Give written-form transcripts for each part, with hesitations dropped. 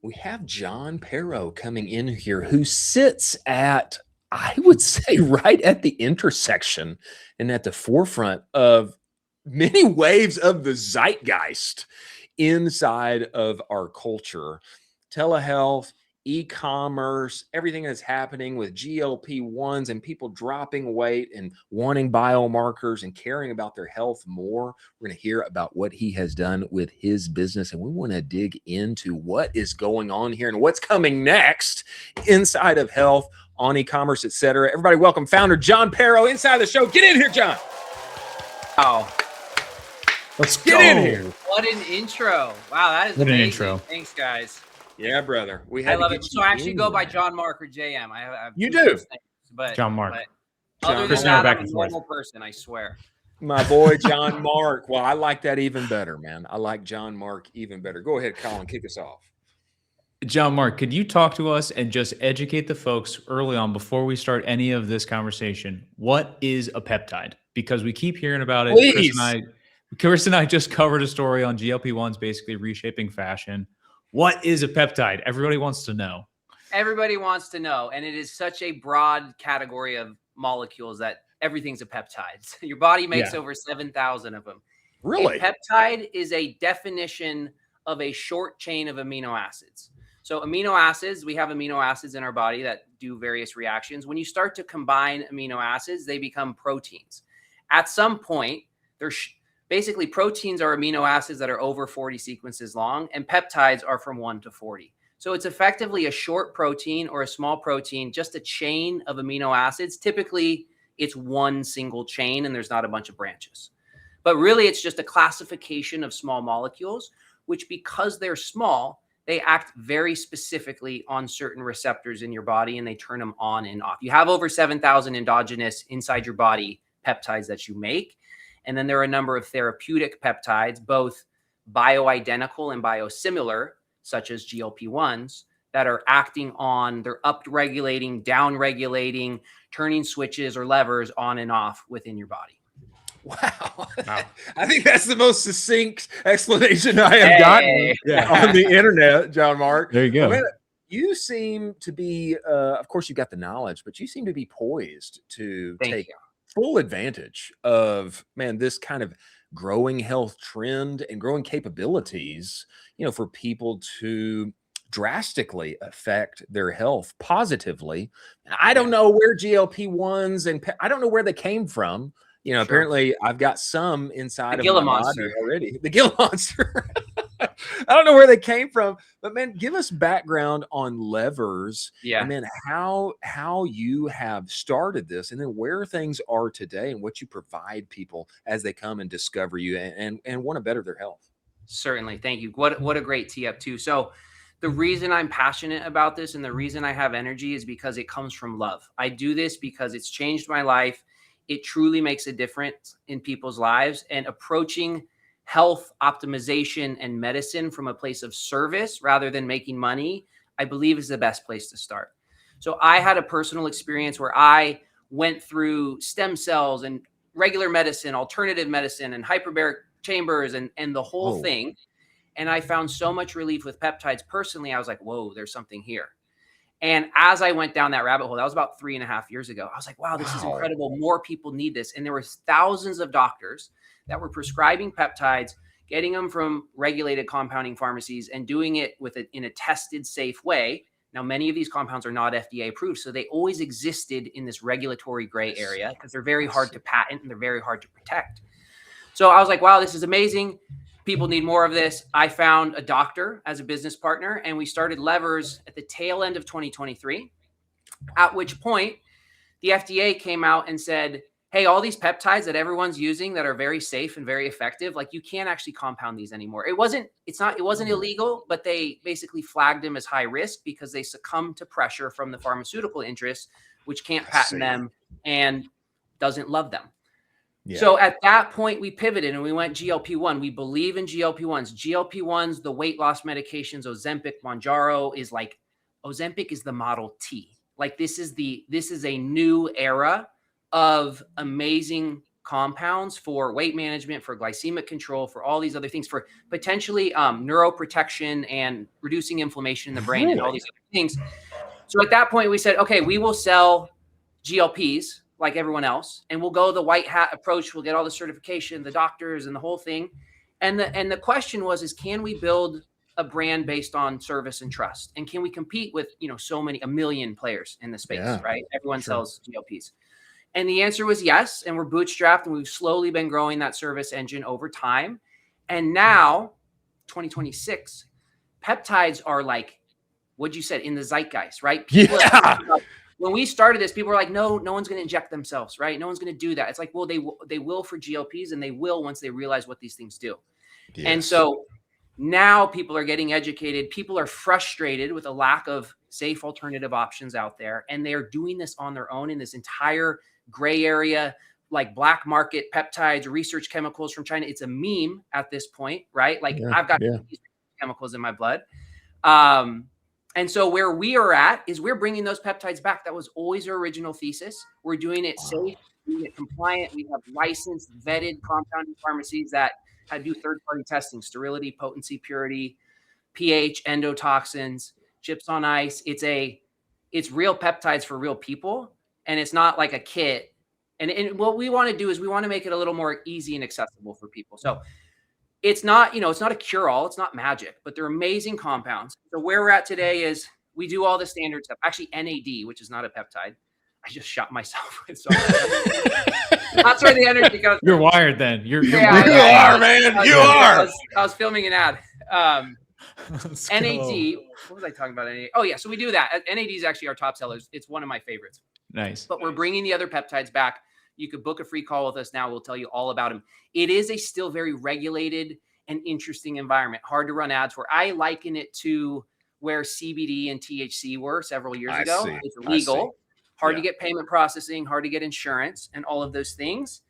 We have John Perro coming in here who sits at, I would say, right at the intersection and at the forefront of many waves of the zeitgeist inside of our culture. Telehealth, e-commerce, everything that's happening with GLP-1s and people dropping weight and wanting biomarkers and caring about their health more. We're going to hear about what he has done with his business, and we want to dig into what is going on here and what's coming next inside of health, on e-commerce, etc. Everybody welcome founder John Perro inside the show. Get in here, John. Wow. Let's get in here. What an intro. Wow, that is What amazing. An intro. Thanks, guys. Yeah, brother. I love it. So I actually go by John Mark or JM. I have you do. Names, but John Mark. But other than that, I'm a normal person, I swear. My boy, John Mark. Well, I like that even better, man. I like John Mark even better. Go ahead, Colin, kick us off. John Mark, could you talk to us and just educate the folks early on before we start any of this conversation? What is a peptide? Because we keep hearing about it. Please. Chris and I just covered a story on GLP-1s, basically reshaping fashion. What is a peptide? Everybody wants to know. Everybody wants to know. And it is such a broad category of molecules that everything's a peptide. Your body makes over 7,000 of them. Really? A peptide is a definition of a short chain of amino acids. So amino acids, we have amino acids in our body that do various reactions. When you start to combine amino acids, they become proteins. At some point, basically proteins are amino acids that are over 40 sequences long, and peptides are from 1 to 40. So it's effectively a short protein or a small protein, just a chain of amino acids. Typically, it's one single chain and there's not a bunch of branches. But really, it's just a classification of small molecules, which because they're small, they act very specifically on certain receptors in your body and they turn them on and off. You have over 7,000 endogenous inside your body peptides that you make. And then there are a number of therapeutic peptides, both bioidentical and biosimilar, such as GLP-1s, that are acting on, they're up-regulating, down-regulating, turning switches or levers on and off within your body. Wow. I think that's the most succinct explanation I have gotten on the internet, John Mark. There you go. Man, you seem to be, of course, you got the knowledge, but you seem to be poised to take full advantage of, man, this kind of growing health trend and growing capabilities, for people to drastically affect their health positively. I don't know where GLP-1s and I don't know where they came from. Apparently I've got some inside of my body already. The Gila monster. I don't know where they came from, but man, give us background on levers and then how you have started this and then where things are today and what you provide people as they come and discover you and want to better their health. Certainly. Thank you. What a great tee up too. So the reason I'm passionate about this and the reason I have energy is because it comes from love. I do this because it's changed my life. It truly makes a difference in people's lives, and approaching health optimization and medicine from a place of service rather than making money, I believe is the best place to start. So I had a personal experience where I went through stem cells and regular medicine, alternative medicine, and hyperbaric chambers and the whole thing. And I found so much relief with peptides. Personally, I was like, whoa, there's something here. And as I went down that rabbit hole, that was about 3.5 years ago, I was like, wow, this is incredible. More people need this. And there were thousands of doctors that were prescribing peptides, getting them from regulated compounding pharmacies and doing it in a tested, safe way. Now, many of these compounds are not FDA approved, so they always existed in this regulatory gray area because they're very hard to patent and they're very hard to protect. So I was like, wow, this is amazing. People need more of this. I found a doctor as a business partner, and we started Levers at the tail end of 2023, at which point the FDA came out and said, hey, all these peptides that everyone's using that are very safe and very effective, like you can't actually compound these anymore. It wasn't illegal, but they basically flagged them as high risk because they succumbed to pressure from the pharmaceutical interests, which can't patent them and doesn't love them. Yeah. So at that point, we pivoted and we went GLP-1. We believe in GLP-1s. GLP-1s, the weight loss medications, Ozempic, Mounjaro Ozempic is the Model T. Like this is a new era of amazing compounds for weight management, for glycemic control, for all these other things, for potentially neuroprotection and reducing inflammation in the brain and all these other things. So at that point, we said, okay, we will sell GLPs like everyone else, and we'll go the white hat approach. We'll get all the certification, the doctors, and the whole thing. And the question was, can we build a brand based on service and trust? And can we compete with, so many, 1 million players in the space, right? Everyone sells GLPs. And the answer was yes. And we're bootstrapped, and we've slowly been growing that service engine over time. And now 2026, peptides are like, what you said, in the zeitgeist, right? When we started this, people were like, no one's going to inject themselves, right? No one's going to do that. It's like, well, they will for GLPs, and they will once they realize what these things do. Yes. And so now people are getting educated. People are frustrated with a lack of safe alternative options out there. And they are doing this on their own in this entire gray area, like black market peptides, research chemicals from China. It's a meme at this point, right? Like I've got these chemicals in my blood. And so where we are at is we're bringing those peptides back. That was always our original thesis. We're doing it safe, doing it compliant. We have licensed, vetted compounding pharmacies that do third-party testing, sterility, potency, purity, pH, endotoxins, chips on ice. It's real peptides for real people, and it's not like a kit. And what we want to do is we want to make it a little more easy and accessible for people. So it's not, it's not a cure-all. It's not magic, but they're amazing compounds. So where we're at today is we do all the standard stuff. Actually, NAD, which is not a peptide. I just shot myself with so that's where the energy goes. You're wired then. You are, man. You are. I was filming an ad. NAD. What was I talking about? NAD? Oh, yeah. So we do that. NAD is actually our top sellers. It's one of my favorites. Nice. But we're bringing the other peptides back. You could book a free call with us now. We'll tell you all about them. It is a still very regulated and interesting environment. Hard to run ads for. I liken it to where CBD and THC were several years ago. It's legal. Hard to get payment processing, hard to get insurance, and all of those things.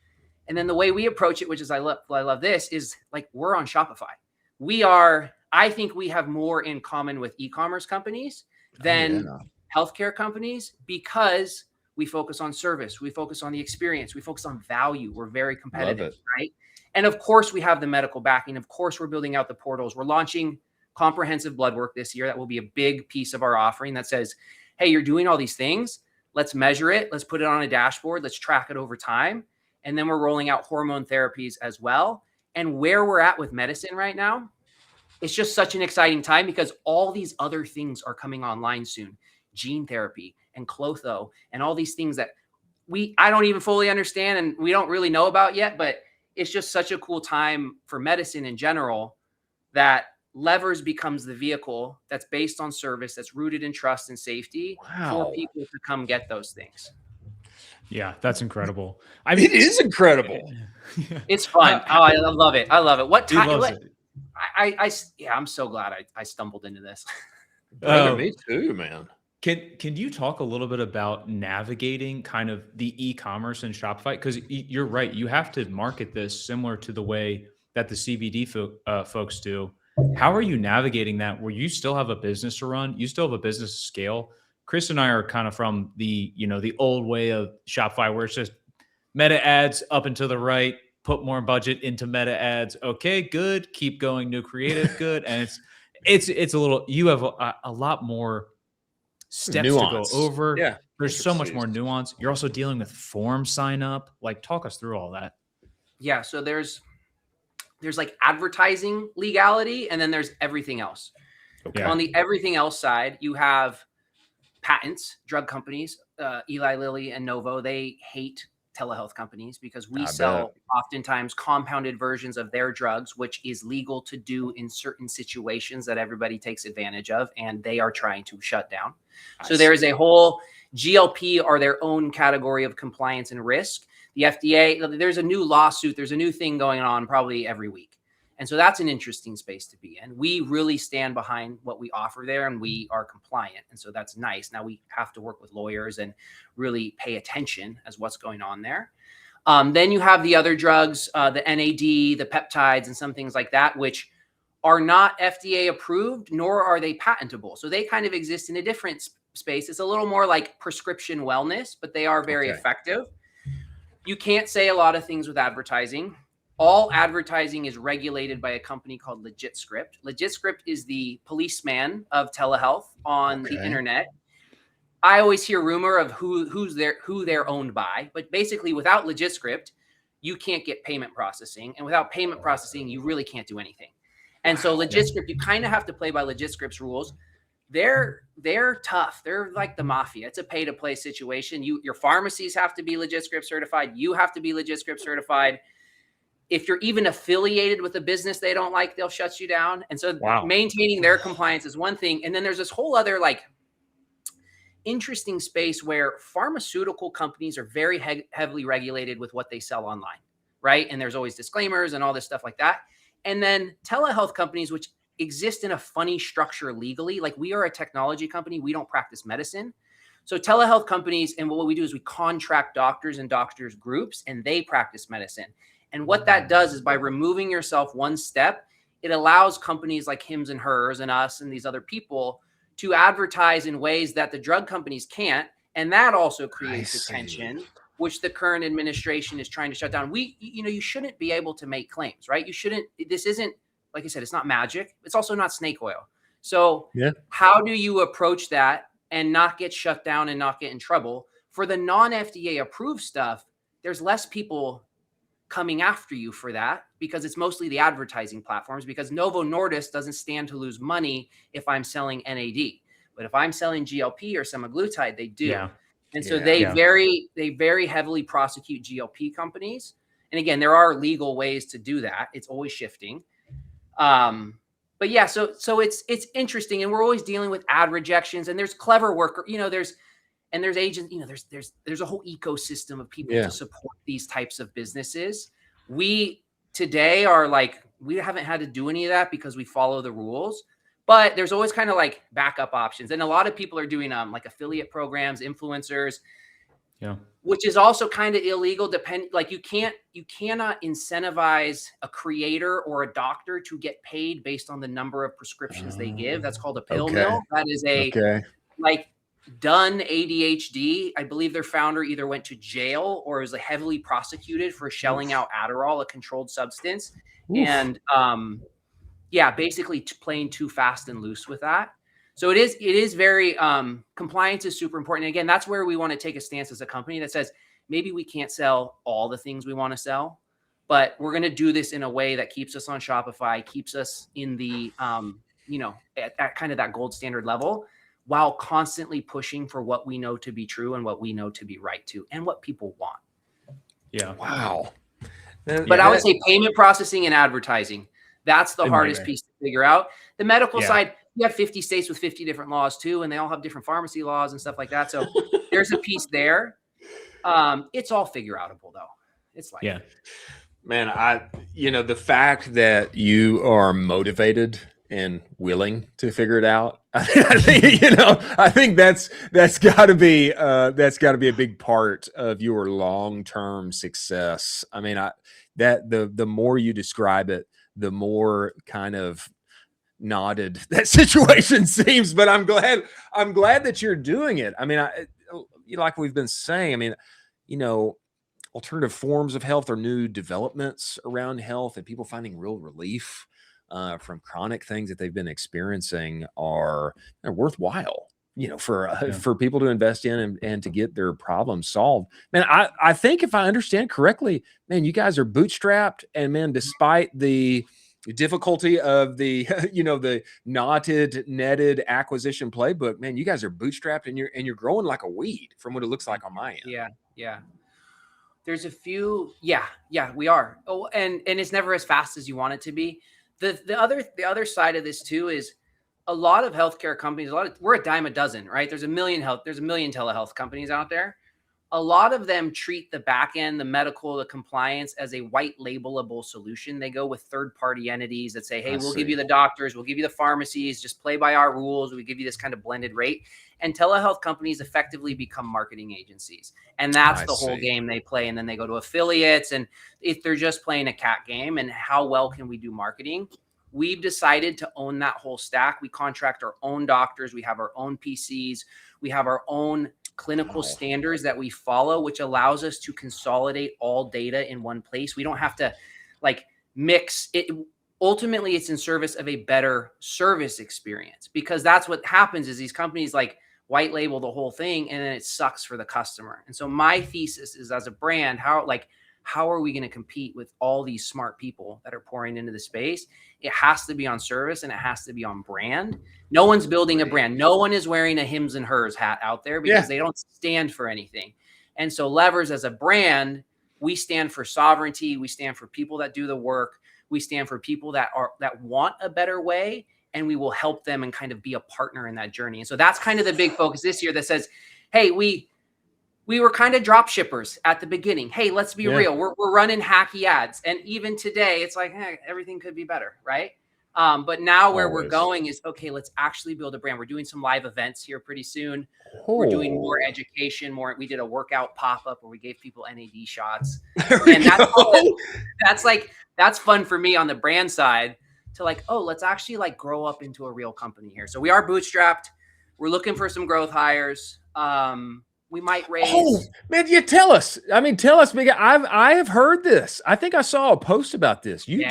And then the way we approach it, which is I love this, is like we're on Shopify. I think we have more in common with e-commerce companies than healthcare companies because we focus on service. We focus on the experience. We focus on value. We're very competitive, right? And of course, we have the medical backing. Of course, we're building out the portals. We're launching comprehensive blood work this year. That will be a big piece of our offering that says, hey, you're doing all these things. Let's measure it. Let's put it on a dashboard. Let's track it over time. And then we're rolling out hormone therapies as well. And where we're at with medicine right now, it's just such an exciting time because all these other things are coming online soon. Gene therapy and clotho and all these things that I don't even fully understand and we don't really know about yet, but it's just such a cool time for medicine in general that Levers becomes the vehicle that's based on service, that's rooted in trust and safety for people to come get those things. Yeah, that's incredible. It is incredible. It's fun. I love it. I love it. What time? I'm so glad I stumbled into this. Me too, man. Can you talk a little bit about navigating kind of the e-commerce and Shopify? Because you're right, you have to market this similar to the way that the CBD folks do. How are you navigating that where you still have a business to run? You still have a business to scale. Chris and I are kind of from the old way of Shopify where it's just meta ads up and to the right, put more budget into meta ads. Okay, good. Keep going. New creative. Good. And it's a little, you have a lot more steps nuance to go over. Yeah. There's so much more nuance. You're also dealing with form sign up. Like talk us through all that. Yeah. So there's like advertising legality and then there's everything else. Okay. On the everything else side, you have patents, drug companies, Eli Lilly and Novo. They hate telehealth companies because we sell oftentimes compounded versions of their drugs, which is legal to do in certain situations that everybody takes advantage of. And they are trying to shut down. So there is a whole GLP are their own category of compliance and risk. The FDA, there's a new lawsuit. There's a new thing going on probably every week. And so that's an interesting space to be in. We really stand behind what we offer there and we are compliant. And so that's nice. Now we have to work with lawyers and really pay attention as what's going on there. Then you have the other drugs, the NAD, the peptides and some things like that, which are not FDA approved, nor are they patentable. So they kind of exist in a different space. It's a little more like prescription wellness, but they are very effective. You can't say a lot of things with advertising. All advertising is regulated by a company called LegitScript. LegitScript is the policeman of telehealth on the internet. I always hear rumor of who they're owned by, but basically without LegitScript, you can't get payment processing, and without payment processing, you really can't do anything. And so LegitScript, you kind of have to play by LegitScript's rules. They're tough. They're like the mafia. It's a pay to play situation. Your pharmacies have to be LegitScript certified. You have to be LegitScript certified. If you're even affiliated with a business they don't like, they'll shut you down. And so maintaining their compliance is one thing. And then there's this whole other like interesting space where pharmaceutical companies are very heavily regulated with what they sell online, right? And there's always disclaimers and all this stuff like that. And then telehealth companies, which exist in a funny structure legally, like we are a technology company, we don't practice medicine. So telehealth companies, and what we do is we contract doctors and doctors groups, and they practice medicine. And what that does is by removing yourself one step, it allows companies like Hims and Hers and us and these other people to advertise in ways that the drug companies can't. And that also creates attention, which the current administration is trying to shut down. You shouldn't be able to make claims, right? You shouldn't, this isn't, like I said, it's not magic. It's also not snake oil. So how do you approach that and not get shut down and not get in trouble? For the non-FDA approved stuff, there's less people coming after you for that because it's mostly the advertising platforms, because Novo Nordisk doesn't stand to lose money if I'm selling NAD. But if I'm selling GLP or semaglutide, they do. Yeah. And so they very heavily prosecute GLP companies. And again, there are legal ways to do that. It's always shifting. But yeah, so it's interesting, and we're always dealing with ad rejections, and there's clever work, there's agents, there's a whole ecosystem of people to support these types of businesses. We today are like, we haven't had to do any of that because we follow the rules, but there's always kind of like backup options. And a lot of people are doing like affiliate programs, influencers, which is also kind of illegal. Like you cannot incentivize a creator or a doctor to get paid based on the number of prescriptions they give. That's called a pill mill. That is like done ADHD. I believe their founder either went to jail or was heavily prosecuted for shelling out Adderall, a controlled substance. And basically playing too fast and loose with that. So it is very, compliance is super important. And again, that's where we want to take a stance as a company that says, maybe we can't sell all the things we want to sell, but we're going to do this in a way that keeps us on Shopify, keeps us in the, at kind of that gold standard level, while constantly pushing for what we know to be true and what we know to be right to, and what people want. Yeah. Wow. But I would say payment processing and advertising, that's the hardest piece to figure out. The medical side, you have 50 states with 50 different laws too, and they all have different pharmacy laws and stuff like that. So there's a piece there. It's all figure outable though. It's like, man, the fact that you are motivated and willing to figure it out, I think that's got to be a big part of your long-term success. I mean, the more you describe it, the more kind of knotted that situation seems, but I'm glad that you're doing it. I mean, like we've been saying, I mean, alternative forms of health or new developments around health and people finding real relief from chronic things that they've been experiencing are worthwhile, for people to invest in and to get their problems solved. Man, I think if I understand correctly, man, you guys are bootstrapped, and man, despite the difficulty of the the netted acquisition playbook, man, you guys are bootstrapped and you're growing like a weed from what it looks like on my end. There's a few we are. And it's never as fast as you want it to be. The other side of this too is a lot of healthcare companies, we're a dime a dozen, right? There's a million telehealth companies out there. A lot of them treat the back end, the medical, the compliance as a white labelable solution. They go with third-party entities that say, hey, we'll give you the doctors, we'll give you the pharmacies, just play by our rules. We give you this kind of blended rate. And telehealth companies effectively become marketing agencies. And that's the whole game they play. And then they go to affiliates, and if they're just playing a cat game, and how well can we do marketing? We've decided to own that whole stack. We contract our own doctors. We have our own PCs. We have our own clinical standards that we follow, which allows us to consolidate all data in one place. We don't have to like mix it. Ultimately, it's in service of a better service experience, because that's what happens is these companies like white label the whole thing and then it sucks for the customer. And so my thesis is, as a brand, how are we going to compete with all these smart people that are pouring into the space? It has to be on service and it has to be on brand. No one's building a brand. No one is wearing a hims and hers hat out there because they don't stand for anything. And so Levers as a brand, we stand for sovereignty. We stand for people that do the work. We stand for people that want a better way, and we will help them and kind of be a partner in that journey. And so that's kind of the big focus this year that says, hey, we were kind of drop shippers at the beginning. Hey, let's be real. We're running hacky ads. And even today, it's like, hey, everything could be better, right? But now where we're going is, okay, let's actually build a brand. We're doing some live events here pretty soon. We're doing more education, we did a workout pop-up where we gave people NAD shots. And that's fun for me on the brand side to like, oh, let's actually like grow up into a real company here. So we are bootstrapped. We're looking for some growth hires. We might raise. Oh man, tell us. I mean, tell us, because I have heard this. I think I saw a post about this. You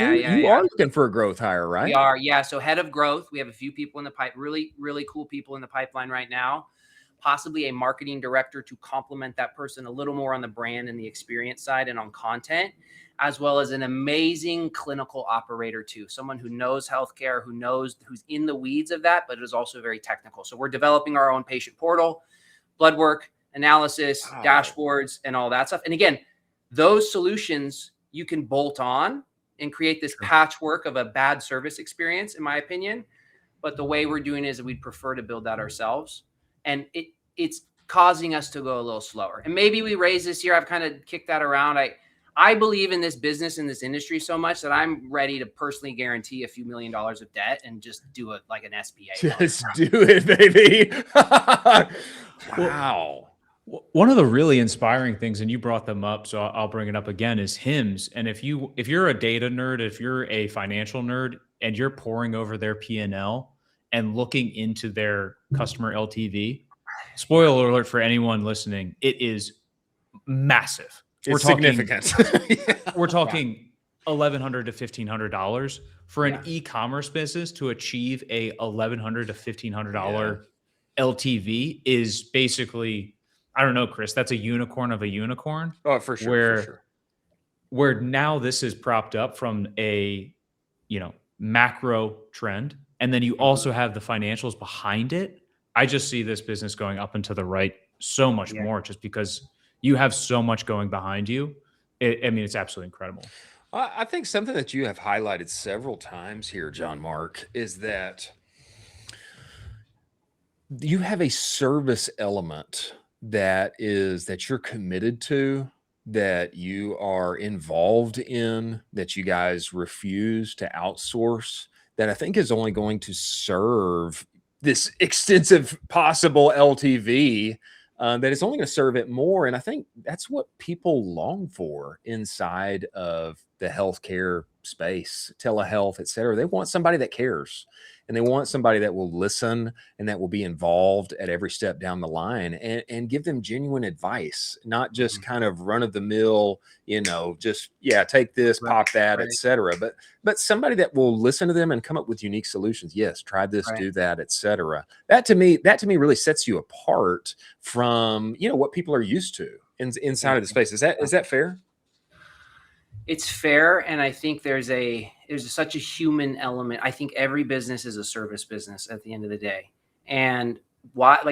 are looking for a growth hire, right? We are, yeah. So head of growth, we have a few people in the pipe, really, really cool people in the pipeline right now. Possibly a marketing director to complement that person a little more on the brand and the experience side and on content, as well as an amazing clinical operator too. Someone who knows healthcare, who's in the weeds of that, but is also very technical. So we're developing our own patient portal, blood work, analysis, dashboards, and all that stuff. And again, those solutions you can bolt on and create this patchwork of a bad service experience, in my opinion. But the way we're doing it is we'd prefer to build that ourselves. And it's causing us to go a little slower. And maybe we raise this year. I've kind of kicked that around. I believe in this business, in this industry so much that I'm ready to personally guarantee a few $1 million of debt and just do it like an SBA. Just do it, baby. Wow. One of the really inspiring things, and you brought them up, so I'll bring it up again, is HIMSS. And if you're a data nerd, if you're a financial nerd, and you're poring over their P&L and looking into their customer LTV, spoiler alert for anyone listening, it is massive. It's significant. We're talking $1,100 to $1,500 for an e-commerce business to achieve a $1,100 to $1,500 LTV is basically, I don't know, Chris, that's a unicorn of a unicorn. Oh, for sure. Where now this is propped up from a, macro trend. And then you also have the financials behind it. I just see this business going up and to the right so much more, just because you have so much going behind you. It's absolutely incredible. I think something that you have highlighted several times here, John Mark, is that you have a service element that you're committed to, that you are involved in, that you guys refuse to outsource, that I think is only going to serve this extensive possible LTV, that it's only going to serve it more. And I think that's what people long for inside of the healthcare space, telehealth, et cetera. They want somebody that cares, and they want somebody that will listen and that will be involved at every step down the line and give them genuine advice, not just kind of run of the mill, just, take this, pop that, et cetera. But somebody that will listen to them and come up with unique solutions. Yes, try this, do that, et cetera. That to me really sets you apart from, what people are used to inside of the space. Is that fair? It's fair, and I think there's such a human element. I think every business is a service business at the end of the day, and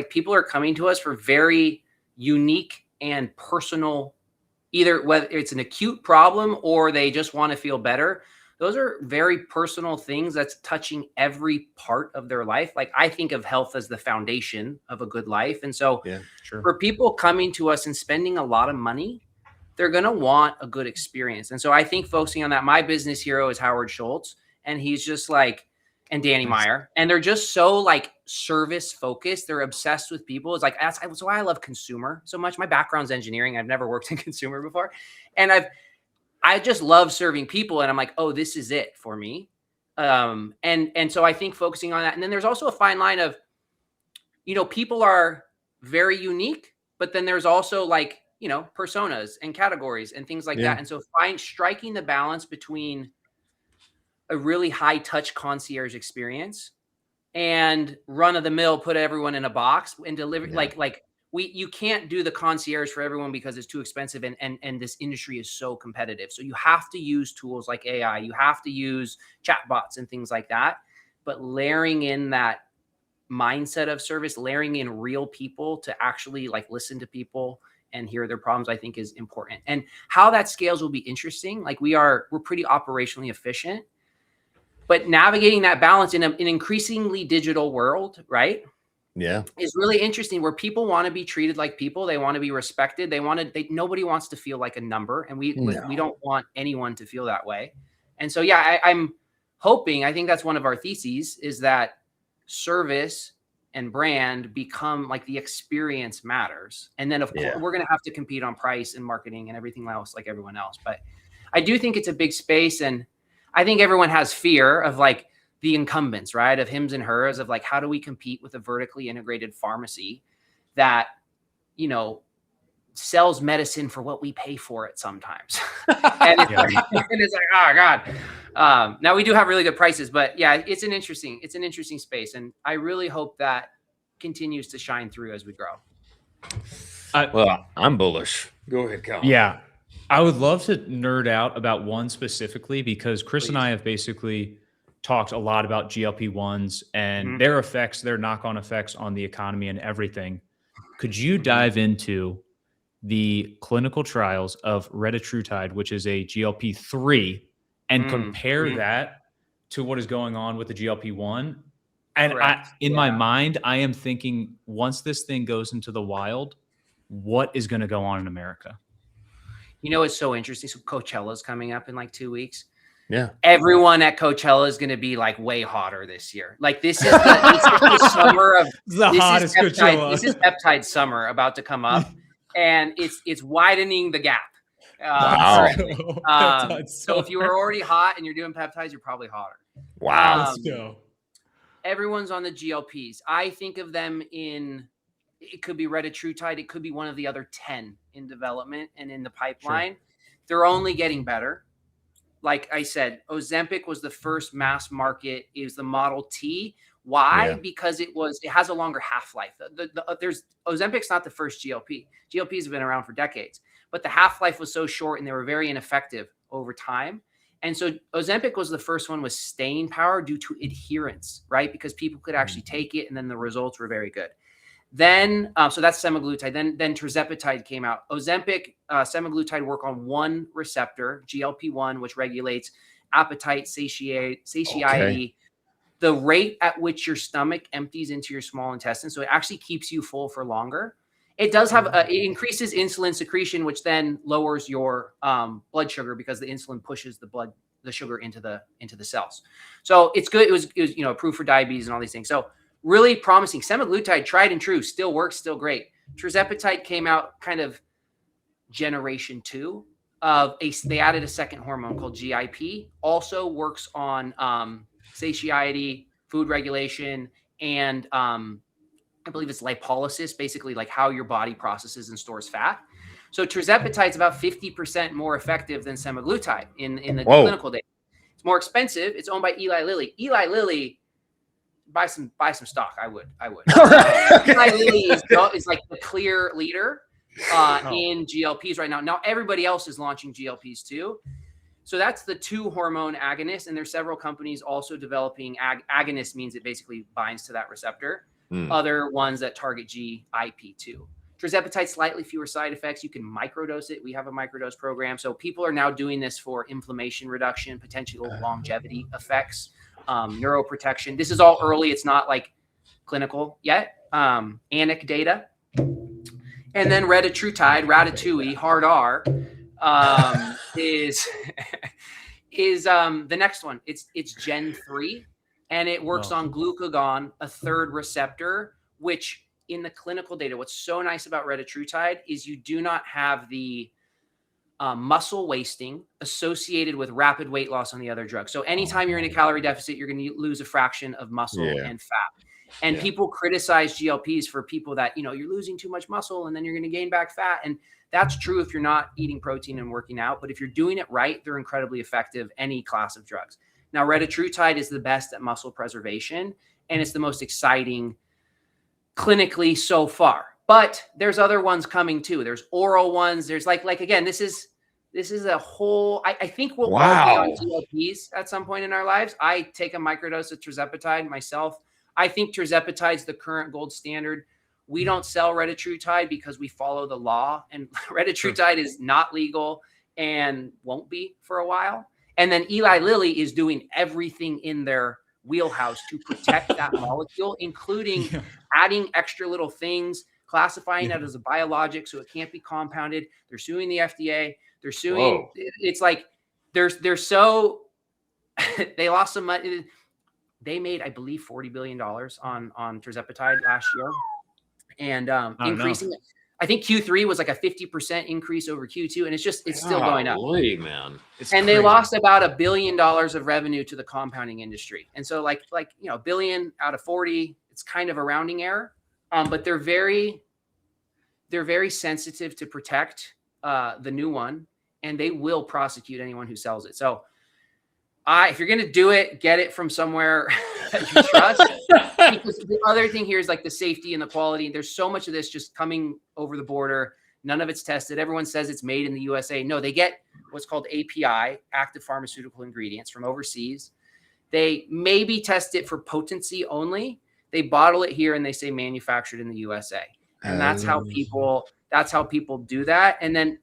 people are coming to us for very unique and personal, either whether it's an acute problem or they just want to feel better. Those are very personal things that's touching every part of their life. Like, I think of health as the foundation of a good life, and so for people coming to us and spending a lot of money, they're going to want a good experience. And so I think focusing on that, my business hero is Howard Schultz, and he's just and Danny Meyer, and they're just so service focused. They're obsessed with people. It's that's why I love consumer so much. My background's engineering. I've never worked in consumer before. And I just love serving people. And I'm like, oh, this is it for me. And so I think focusing on that. And then there's also a fine line of, people are very unique, but then there's also like, personas and categories and things like that. And so striking the balance between a really high touch concierge experience and run of the mill, put everyone in a box and deliver you can't do the concierge for everyone because it's too expensive and this industry is so competitive. So you have to use tools like AI, you have to use chatbots and things like that, but layering in that mindset of service, layering in real people to actually like listen to people and hear their problems, I think is important. And how that scales will be interesting. Like we're pretty operationally efficient, but navigating that balance in an increasingly digital world, right? Yeah. Is really interesting, where people want to be treated like people. They want to be respected. Nobody wants to feel like a number. And we don't want anyone to feel that way. And so, I'm hoping, I think that's one of our theses, is that service and brand become like the experience matters. And then of course we're going to have to compete on price and marketing and everything else like everyone else. But I do think it's a big space. And I think everyone has fear of like the incumbents, right? Of hims and hers, of like, how do we compete with a vertically integrated pharmacy that, sells medicine for what we pay for it sometimes. And it's like, oh God. Now we do have really good prices, but it's an interesting space. And I really hope that continues to shine through as we grow. Well, I'm bullish. Go ahead, Cal. Yeah. I would love to nerd out about one specifically, because Chris and I have basically talked a lot about GLP-1s and their effects, their knock-on effects on the economy and everything. Could you dive into the clinical trials of retatrutide, which is a GLP-3, and compare that to what is going on with the GLP-1? And in my mind, I am thinking, once this thing goes into the wild, what is going to go on in America? It's so interesting. So Coachella is coming up in like 2 weeks. Yeah. Everyone at Coachella is going to be like way hotter this year. Like this is the summer of the hottest Coachella. This is peptide summer about to come up, and it's widening the gap. Wow. So if you were already hot and you're doing peptides, you're probably hotter. Wow. Let's go. Everyone's on the GLPs. I think of them it could be retatrutide. It could be one of the other 10 in development and in the pipeline. Sure. They're only getting better. Like I said, Ozempic was the first mass market. It was the Model T. Why? Yeah. Because it has a longer half-life. Ozempic's not the first GLP. GLPs have been around for decades, but the half-life was so short and they were very ineffective over time. And so Ozempic was the first one with staying power due to adherence, right? Because people could actually take it, and then the results were very good. Then, so that's semaglutide. Then tirzepatide came out. Ozempic, semaglutide work on one receptor, GLP-1, which regulates appetite, satiety, the rate at which your stomach empties into your small intestine. So it actually keeps you full for longer. It does have, it increases insulin secretion, which then lowers your blood sugar, because the insulin pushes the sugar into the cells. So it's good. It was approved for diabetes and all these things. So really promising. Semaglutide, tried and true, still works, still great. Tirzepatide came out kind of generation 2 of they added a second hormone called GIP. Also works on satiety, food regulation, and I believe it's lipolysis, basically like how your body processes and stores fat. So tirzepatide is about 50% more effective than semaglutide in the clinical data. It's more expensive. It's owned by Eli Lilly. Eli Lilly, buy some stock. I would. Eli Lilly is like the clear leader in GLPs right now. Now everybody else is launching GLPs too. So that's the 2 hormone agonist, and there's several companies also developing agonist, means it basically binds to that receptor. Other ones that target GIP2. Tirzepatide, slightly fewer side effects. You can microdose it. We have a microdose program. So people are now doing this for inflammation reduction, potential longevity effects, neuroprotection. This is all early. It's not like clinical yet. ANIC data. And then retatrutide, ratatouille, hard R, is the next one. It's Gen 3. And it works on glucagon, a third receptor, which in the clinical data, what's so nice about retatrutide is you do not have the muscle wasting associated with rapid weight loss on the other drugs. So anytime you're in a calorie deficit, you're going to lose a fraction of muscle and fat. And people criticize GLPs for people that, you're losing too much muscle and then you're going to gain back fat. And that's true if you're not eating protein and working out. But if you're doing it right, they're incredibly effective, any class of drugs. Now, retatrutide is the best at muscle preservation, and it's the most exciting clinically so far. But there's other ones coming too. There's oral ones. There's like again, this is a whole, I think we'll all be on GLPs at some point in our lives. I take a microdose of tirzepatide myself. I think tirzepatide is the current gold standard. We don't sell retatrutide because we follow the law, and retatrutide is not legal and won't be for a while. And then Eli Lilly is doing everything in their wheelhouse to protect that molecule, including adding extra little things, classifying it as a biologic so it can't be compounded. They're suing the FDA. They're suing. It's like they're so they lost some money. They made, I believe, $40 billion on tirzepatide last year, and increasing it. I think Q3 was like a 50% increase over Q2, and it's still going up. Man, and they lost about $1 billion of revenue to the compounding industry. And so like $1 billion out of 40, it's kind of a rounding error. But they're very sensitive to protect the new one, and they will prosecute anyone who sells it. So if you're going to do it, get it from somewhere that you trust. Because the other thing here is like the safety and the quality. There's so much of this just coming over the border. None of it's tested. Everyone says it's made in the USA. No, they get what's called API, active pharmaceutical ingredients, from overseas. They maybe test it for potency only. They bottle it here and they say manufactured in the USA. And that's how people do that. And then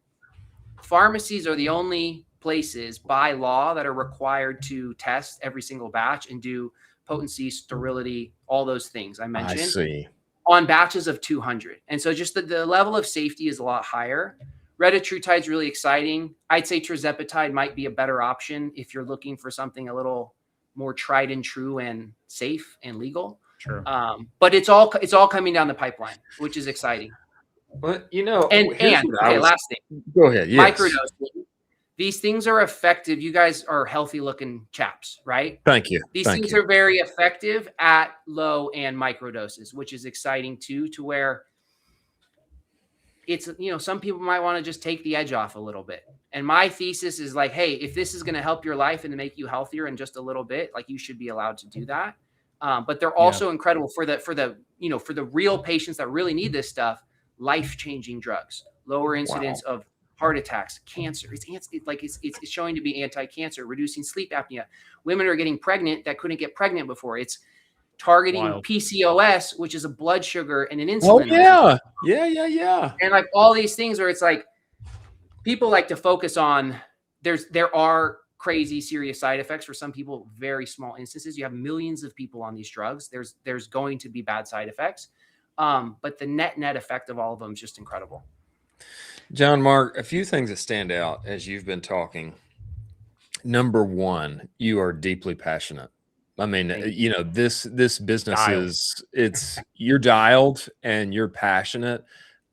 pharmacies are the only places by law that are required to test every single batch and do potency, sterility, all those things I mentioned. I see. On batches of 200. And so just the level of safety is a lot higher. Retatrutide is really exciting. I'd say tirzepatide might be a better option if you're looking for something a little more tried and true and safe and legal. Sure. But it's all coming down the pipeline, which is exciting. But last thing. Go ahead. Yes. Microdosing. These things are effective. You guys are healthy looking chaps, right? Thank you. These things are very effective at low and micro doses, which is exciting too, to where it's, some people might want to just take the edge off a little bit. And my thesis is like, hey, if this is going to help your life and to make you healthier in just a little bit, like, you should be allowed to do that. But they're also incredible for the real patients that really need this stuff. Life-changing drugs, lower incidence of heart attacks, cancer. It's showing to be anti-cancer, reducing sleep apnea. Women are getting pregnant that couldn't get pregnant before. It's targeting PCOS, which is a blood sugar and an insulin. Oh yeah. And like all these things where it's like people like to focus on. There are crazy serious side effects for some people. Very small instances. You have millions of people on these drugs. There's going to be bad side effects. But the net effect of all of them is just incredible. John Mark, a few things that stand out as you've been talking. Number one, you are deeply passionate. I mean, this business you're dialed and you're passionate.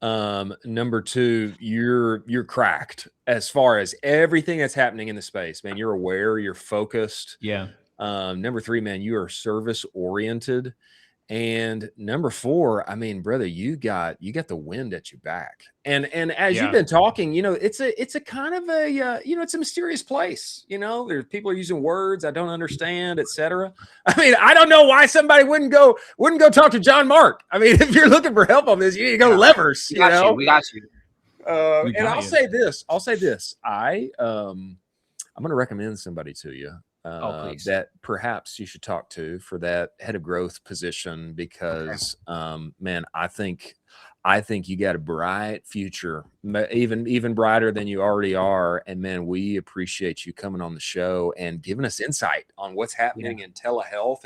Number two, you're cracked as far as everything that's happening in the space, man. You're aware, you're focused. Yeah. Number three, man, you are service oriented. And number four, I mean, brother, you got the wind at your back. And as you've been talking, it's a kind of a, it's a mysterious place. There's people are using words I don't understand, etc. I mean, I don't know why somebody wouldn't go talk to John Mark. I mean, if you're looking for help on this, you need to go Levers. We got you. And I'll say this. I'm going to recommend somebody to you. That perhaps you should talk to for that head of growth position, because man, I think you got a bright future, even brighter than you already are. And man, we appreciate you coming on the show and giving us insight on what's happening in telehealth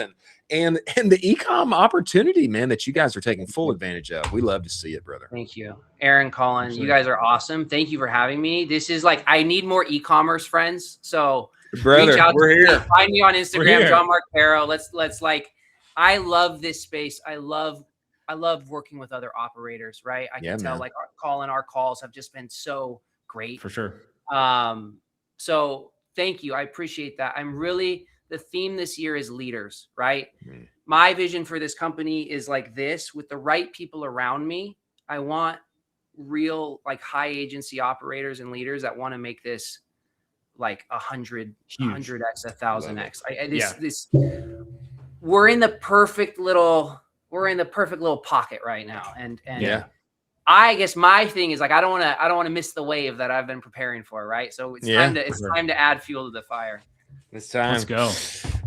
and the e-com opportunity, man, that you guys are taking full advantage of. We love to see it, brother. Thank you, Aaron, Colin. You guys are awesome. Thank you for having me. This is like, I need more e-commerce friends. So brother, we're here. Find me on Instagram, John Mark Perro. Let's I love this space. I love working with other operators, right? I can tell, like, Colin, our calls have just been so great. For sure. So thank you. I appreciate that. The theme this year is leaders, right? my vision for this company is like this, with the right people around me. I want real like high agency operators and leaders that want to make this like 100x, 1000x. This we're in the perfect little pocket right now. And yeah. I guess my thing is like, I don't want to miss the wave that I've been preparing for. Right. So it's time to add fuel to the fire. It's time. Let's go.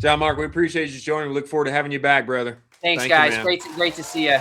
John Mark, we appreciate you joining. We look forward to having you back, brother. Thanks, guys. Great to see you.